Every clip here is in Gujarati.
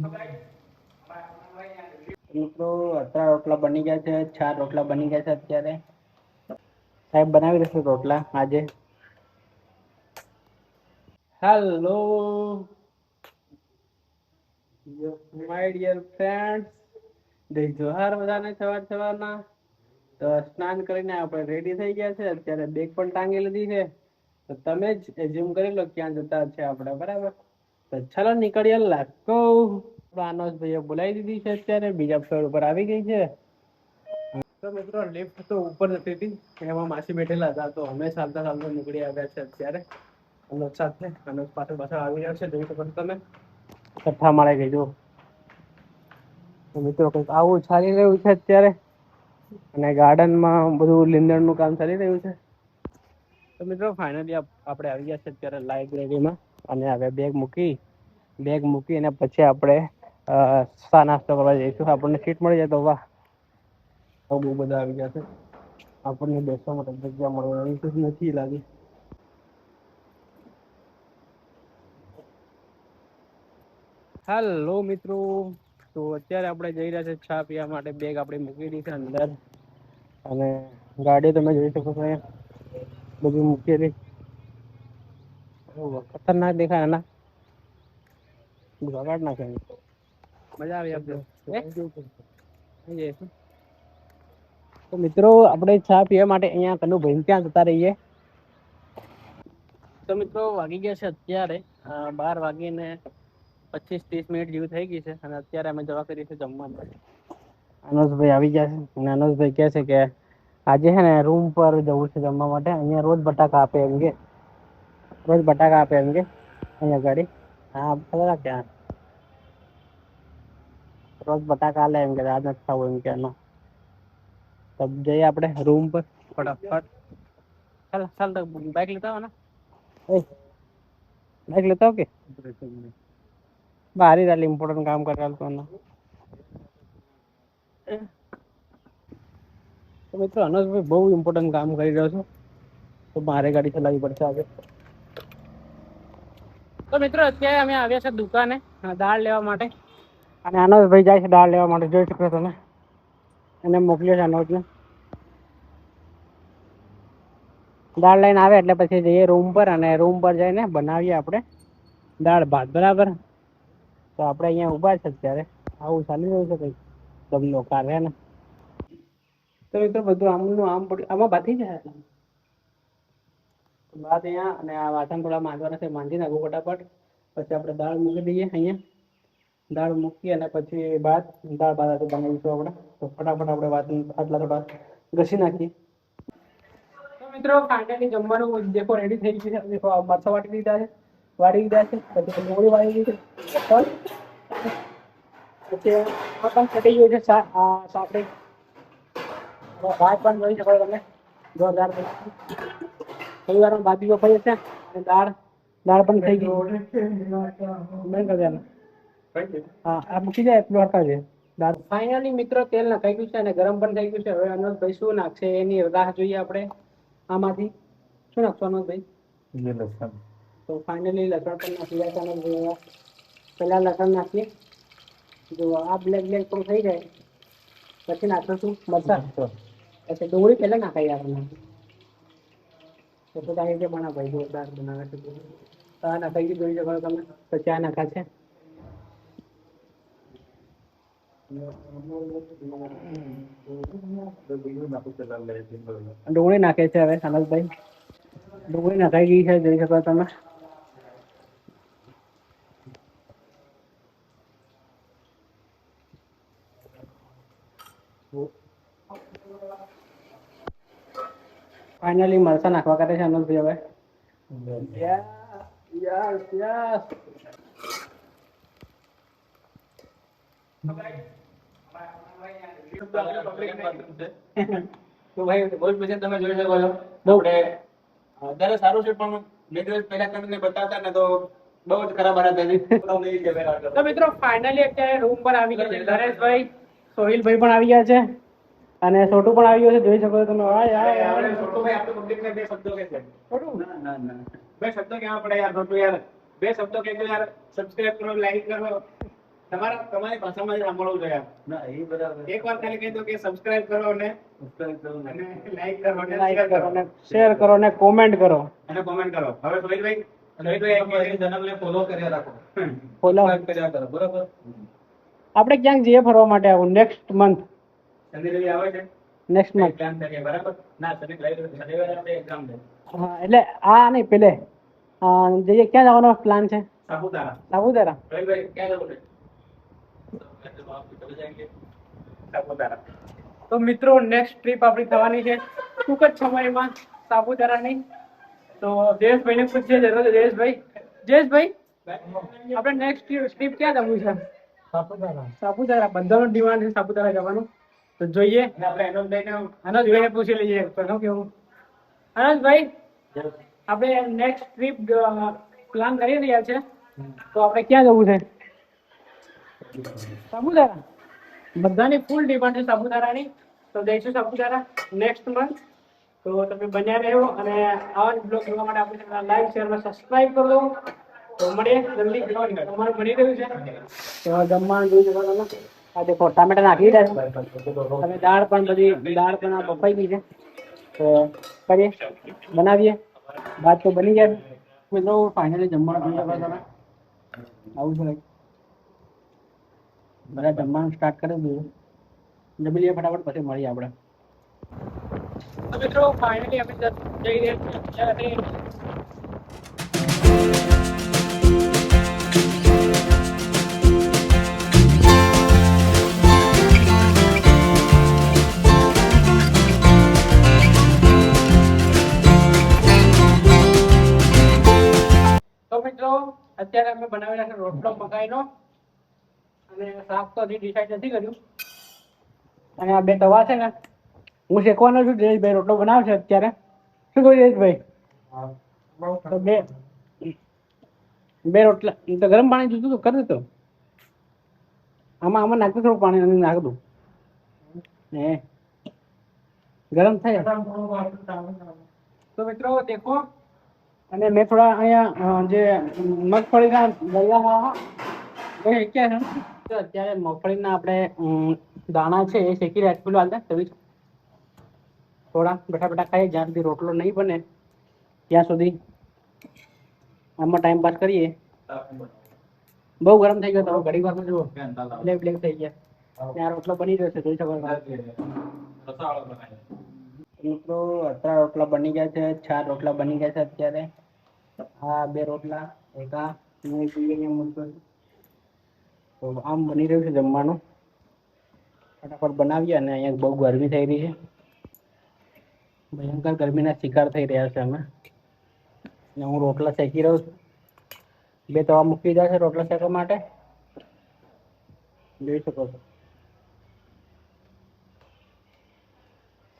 મિત્રો અત્યારે રોટલા બની ગયા છે, 4 રોટલા બની ગયા છે અત્યારે. સાહેબ બનાવી દેશે રોટલા આજે. હેલો માય ડિયર ફ્રેન્ડ્સ, જય જોહાર બધાને સવારના. તો સ્નાન કરીને આપણે રેડી થઈ ગયા છે. અત્યારે બેગ પણ ટાંગી લીધી છે. તો તમે જ એઝ્યુમ કરી લો ક્યાં જતા છે આપણે, બરાબર? તો ચાલો નીકળીએ. લાગતો આનોસ ભાઈએ બોલાવી દીધી છે. અત્યારે બીજા ફ્લોર ઉપર આવી ગઈ છે. તો મિત્રો લિફ્ટ તો ઉપર જતી હતી, એમાં માસી બેઠેલા હતા. તો અમે ચાલતા ચાલતા નીકળી આવ્યા છે અત્યારે અનુજ સાથે. અનુજ પાછળ આવી રહ્યા છે, જોઈ શકો છો તમે. છઠ્ઠા માળે ગઈ જો. મિત્રો કંઈક આવું ચાલી રહ્યું છે અત્યારે. અને ગાર્ડનમાં બધું લીંદણનું કામ ચાલી રહ્યું છે. તો મિત્રો ફાઇનલી આપણે આવી ગયા છે અત્યારે લાઇબ્રેરીમાં. અને હવે બેગ મૂકી અને પછી આપણે ચા નાસ્તો કરવા જઈશું. આપણને સીટ મળી જાય તો વાહ. બહુ બધા આવી ગયા છે. આપણને બેસવા માટે જગ્યા મળવાની નથી લાગી. હેલો મિત્રો, તો અત્યારે આપણે જઈ રહ્યા છે ચા પીવા માટે. બેગ આપણે મૂકી દીધી છે અંદર. અને ગાડી તમે જોઈ શકો છો, બધી મૂકેલી. ખતરનાક દેખાય ના, બગાડ નાખે. મજા આવી. તો મિત્રો આપણે ચા પીવા માટે અહીંયા કનુભાઈ ત્યાં જતા રહીએ. તો મિત્રો વાગી ગયા છે અત્યારે 12:25-30 જેવી થઈ ગઈ છે. અને અત્યારે અમે જવા કરીએ છીએ જમવા માટે. અનોજભાઈ આવી ગયા છે અને અનોજભાઈ કહે છે કે આજે હે ને રૂમ પર જવું છે જમવા માટે. અહીંયા રોજ બટાકા આપે એમ કે. અહીંયા ગાડી હા ક્યાં રોજ બટાકા આલે એમ કે. આજ નથી ખાવું એમ કે એનો. તબ જઈએ આપણે રૂમ પર ફટાફટ. ચાલ તો બાઈક લેતા આવો ને. બાઈક લેતા આવો કે બારી ઇમ્પોર્ટન્ટ કામ કરતા. તો મિત્રો અનોજભાઈ બહુ ઇમ્પોર્ટન્ટ કામ કરી રહ્યો છો, તો મારે ગાડી ચલાવવી પડશે આજે. તો મિત્રો અત્યારે અમે આવ્યા છે દુકાને દાળ લેવા માટે. અને અનોજભાઈ જાય છે દાળ લેવા માટે, જોઈ શકો તમે. એને મોકલ્યો છે અનોજને. દાળ લઈને આવે એટલે પછી જઈએ રૂમ પર. અને રૂમ પર જઈને બનાવીએ આપણે દાળ ભાત, બરાબર? તો આપણે અહીંયા ઉભા છે અત્યારે. આવું ચાલી રહ્યું છે કઈ તમને કાર ને. તો મિત્રો બધું આમનું આમ પડ્યું. આમાં બાકી જાય ભાત અહીંયા. અને આ વાસણ થોડા માંજવાના છે, માંજી નાખું ફટાફટ. પછી આપણે દાળ મૂકી દઈએ અહીંયા. દાળ મૂકી અને પછી દાળ ભાત બનાવીશું આપણે. તો ફટાફટ આપણે આટલા થોડા ઘસી નાખીએ. તો મિત્રો ફાઇનલી જમવાનું દેખો રેડી થઈ ગયું છે. દેખો મરચાં વાટી દીધા છે. પછી ડુંગળી વાળી દીધી છે. પછી આ પણ કટી ગયું છે સાપડી. ભાત પણ જોઈ શકો તમે, જોરદાર. થોડી વાર ભાત બીજો ખાઈ છે. અને દાળ પણ થઈ ગઈ. હા આ મૂકી જાય એટલું હરતા છે. ફાઇનલી મિત્રો તેલ નખાઈ ગયું છે અને ગરમ પણ થઈ ગયું છે. હવે અનોજભાઈ શું નાખશે એની રાહ જોઈએ આપણે. આમાંથી શું નાખશો અનોજભાઈ? લસણ. તો ફાઇનલી લસણ પણ નાખી જાય. પેલા લસણ નાખીએ. જો આ બ્લેક પણ થઈ જાય પછી નાખીશું મરચાં. પછી ડુંગળી પહેલા નાખાઈ આપણે. તો આ રીતે ભાઈ જોરદાર બનાવે છે. આ નાખાઈ ગયું જોઈ શકો તમે. પછી આ નાખાશે ડુંગળી નાખે છે હવે અનોજભાઈ. ડુંગળી નખાઈ ગઈ છે, જોઈ શકો તમે. ફાઇનલી મરચાં નાખવા કરે છે અનોજભાઈ હવે. યસ તો ભાઈ બહુ પછી તમે જોઈ શકો છો. અત્યારે સારું છે, પણ બે દિવસ પહેલા તમને બતાવતા ને તો બહુ જ ખરાબ હાલત હતી. તો મિત્રો ફાઇનલી અત્યારે રૂમ પર આવી ગયા છે નરેશભાઈ, સોહિલભાઈ પણ આવી ગયા છે અને છોટું પણ આવી ગયો છે, જોઈ શકો છો તમે. છોટુભાઈ આપણે પબ્લિકને બે શબ્દો કહે છે. છોટું ના બે શબ્દો કહેવા પડે યાર. છોટું યાર બે શબ્દો કહેજો યાર. સબસ્ક્રાઇબ કરો, લાઈક કરો. તમારી ભાષામાં જ સાંભળવું જોઈએ. ના એ બરાબર. એકવાર ખાલી કહી દો કે સબસ્ક્રાઇબ કરો અને લાઈક કરો અને લાઈક કરો અને શેર કરો અને કોમેન્ટ કરો અને કોમેન્ટ કરો. હવે ચેનલને ફોલો કર્યા રાખો. ફોલો કર્યા કરો બરાબર. આપણે ક્યાંક જઈએ ફરવા માટે આવું નેક્સ્ટ મંથ. શનિ રવિ આવે છે નેક્સ્ટ મંથ. પ્લાન કરીએ બરાબર. ના શનિવારે આપણે એક્ઝામ છે. હા એટલે આ નહીં પેલે જઈએ ક્યાં જવાનો પ્લાન છે? સાપુતારા. સાપુતારા. રવિભાઈ ક્યાં જવું છે? સાપુતારા. તો મિત્રો નેક્સ્ટ ટ્રીપ આપણી થવાની છે ટૂંક જ સમયમાં સાપુતારાની. તો જયેશભાઈને પૂછીએ જરૂર. જયેશભાઈ આપણે નેક્સ્ટ ટ્રીપ ક્યાં જવું છે? સાપુતારા. સાપુતારા બધાનો ડિમાન્ડ છે સાપુતારા જવાનું. તો જોઈએ અનોજભાઈને પૂછી લઈએ શું કેવું. અનોજભાઈ આપણે નેક્સ્ટ ટ્રીપ પ્લાન કરી રહ્યા છે તો આપણે ક્યાં જવું છે? સાપુતારા. બધાની ફૂલ ડિમાન્ડ છે સાપુતારાની. તો જઈશું સાપુતારા નેક્સ્ટ મંથ. તો તમે બન્યા રહ્યો અને આવા જ બ્લોગ જોવા માટે આપણી ચેનલ લાઈક શેર અને સબસ્ક્રાઇબ કરી દો. તો મળીએ જલ્દી. તમારું બની રહ્યું છે તો જમવાનું જોઈ શકો તમે. આ દેખો ટામેટા નાખી દીધા છે. હવે દાળ પણ બફાઈ ગઈ છે. તો કરીએ બનાવીએ. ભાત તો બની ગયા મિત્રો. ફાઇનલી જમવાનું જોઈ શકો તમે. આવું છે બધા જમવાનું સ્ટાર્ટ કરી દીધું. જમી લઈએ ફટાફટ પછી મળીએ આપણે. તો મિત્રો ફાઇનલી અમે જઈ રહ્યા છીએ અત્યારે. તો મિત્રો અત્યારે અમે બનાવી નાખ્યો રોટલો મકાઈનો અને શાક તો હજી ડિસાઈડ નથી કર્યું. અને આ બે તવા છે ને હું શેકવાનો છું. જયેશભાઈ રોટલો બનાવશે અત્યારે. શું કહ્યું જયેશભાઈ? તો બે રોટલા તો ગરમ પાણી જોઈતું તો કરી દો. આમાં નાખતું થોડું પાણી અને નાખ દઉં. હે ગરમ થાય. તો મિત્રો દેખો અને મેં થોડા અહીંયા જે મગફળીના દરિયા શેક્યા છે. તો અત્યારે મગફળીના આપણે દાણા છે એ શેકી રહ્યા. પેલું હાલતા થોડા બેઠા ખાઈએ જ્યાં સુધી રોટલો નહીં બને ત્યાં સુધી આમાં ટાઈમ પાસ કરીએ. બહુ ગરમ થઈ ગયો તો ઘડી વારમાં જુઓ બ્લેક થઈ ગયા. ત્યાં રોટલો બની રહ્યો છે જોઈ શકો. મિત્રો અત્યારે રોટલા બની ગયા છે. 4 રોટલા બની ગયા છે અત્યારે. આ 2 રોટલા એક આ તો આમ બની રહ્યું છે જમવાનું. ફટાફટ બનાવીએ. અને અહીંયા બહુ ગરમી થઈ રહી છે. ભયંકર ગરમીના શિકાર થઈ રહ્યા છે અમે. અને હું રોટલા શેકી રહ્યો છું. 2 તવા મૂકી દીધા છે રોટલા શેકવા માટે. જોઈ શકો છો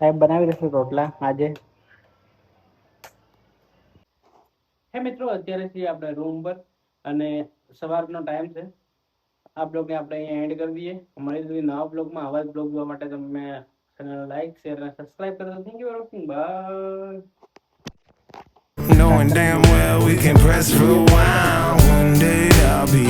સાહેબ બનાવી રહેશે રોટલા આજે. હે મિત્રો અત્યારે છીએ આપણે રૂમ પર અને સવારનો ટાઈમ છે. આ બ્લોગને આપણે અહીંયા એન્ડ કરી દઈએ. મળી જોઈએ નવા બ્લોગમાં. આવા જ બ્લોગ જોવા માટે તમે ચેનલ લાઈક શેર અને સબસ્ક્રાઇબ કરી દો. Thank you for watching. Bye. Knowing damn well we can press rewind. One day I'll be